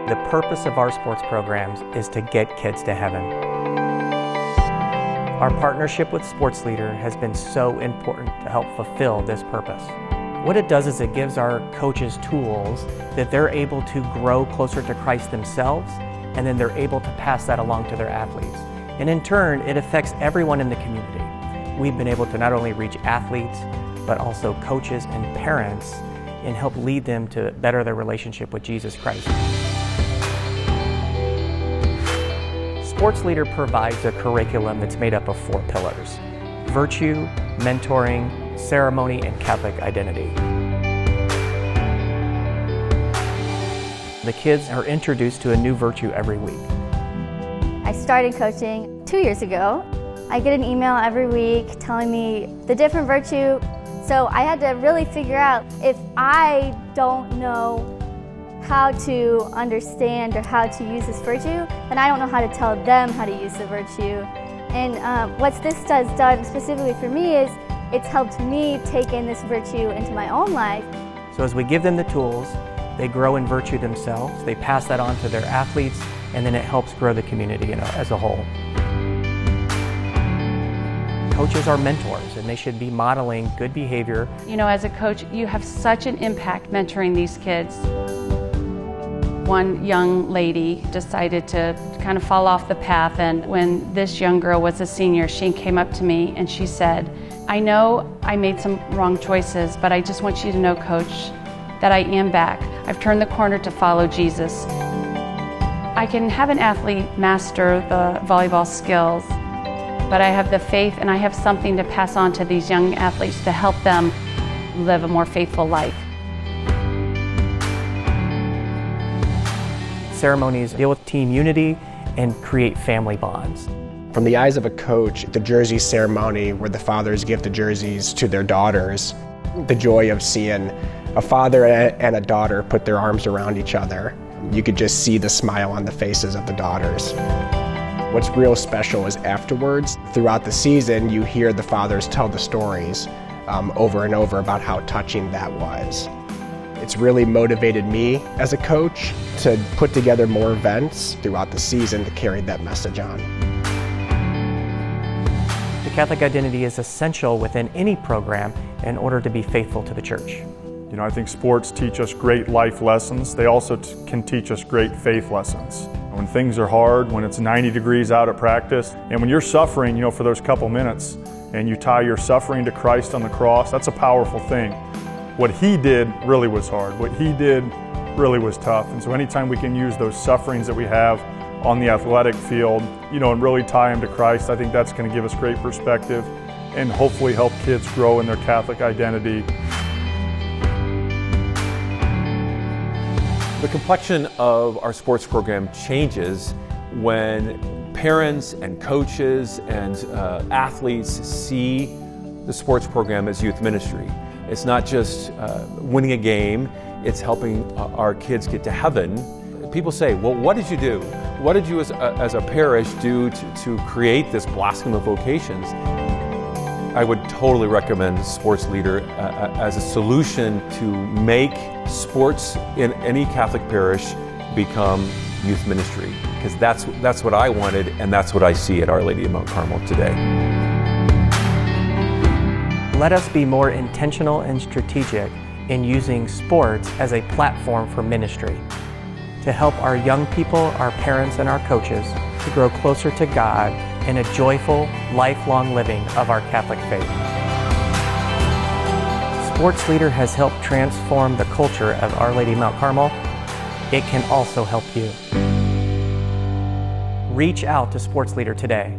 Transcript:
The purpose of our sports programs is to get kids to heaven. Our partnership with Sports Leader has been so important to help fulfill this purpose. What it does is it gives our coaches tools that they're able to grow closer to Christ themselves, and then they're able to pass that along to their athletes. And in turn, it affects everyone in the community. We've been able to not only reach athletes, but also coaches and parents and help lead them to better their relationship with Jesus Christ. Sports Leader provides a curriculum that's made up of 4 pillars: virtue, mentoring, ceremony, and Catholic identity. The kids are introduced to a new virtue every week. I started coaching 2 years ago. I get an email every week telling me the different virtue. So I had to really figure out, if I don't know how to understand or how to use this virtue, then I don't know how to tell them how to use the virtue. And what this has done specifically for me is it's helped me take in this virtue into my own life. So as we give them the tools, they grow in virtue themselves, they pass that on to their athletes, and then it helps grow the community as a whole. Coaches are mentors, and they should be modeling good behavior. You know, as a coach, you have such an impact mentoring these kids. One young lady decided to kind of fall off the path, and when this young girl was a senior, she came up to me and she said, "I know I made some wrong choices, but I just want you to know, Coach, that I am back. I've turned the corner to follow Jesus. I can have an athlete master the volleyball skills, but I have the faith and I have something to pass on to these young athletes to help them live a more faithful life." Ceremonies deal with team unity and create family bonds. From the eyes of a coach, the jersey ceremony where the fathers give the jerseys to their daughters, the joy of seeing a father and a daughter put their arms around each other, you could just see the smile on the faces of the daughters. What's real special is afterwards, throughout the season, you hear the fathers tell the stories over and over about how touching that was. It's really motivated me as a coach to put together more events throughout the season to carry that message on. The Catholic identity is essential within any program in order to be faithful to the church. You know, I think sports teach us great life lessons. They also can teach us great faith lessons. When things are hard, when it's 90 degrees out at practice, and when you're suffering, you know, for those couple minutes, and you tie your suffering to Christ on the cross, that's a powerful thing. What He did really was hard. What He did really was tough. And so anytime we can use those sufferings that we have on the athletic field, you know, and really tie them to Christ, I think that's going to give us great perspective and hopefully help kids grow in their Catholic identity. The complexion of our sports program changes when parents and coaches and athletes see the sports program as youth ministry. It's not just winning a game, it's helping our kids get to heaven. People say, well, what did you do? What did you as a parish do to create this blossom of vocations? I would totally recommend Sports Leader as a solution to make sports in any Catholic parish become youth ministry, because that's what I wanted, and that's what I see at Our Lady of Mount Carmel today. Let us be more intentional and strategic in using sports as a platform for ministry to help our young people, our parents, and our coaches to grow closer to God in a joyful, lifelong living of our Catholic faith. Sports Leader has helped transform the culture of Our Lady of Mount Carmel. It can also help you. Reach out to Sports Leader today.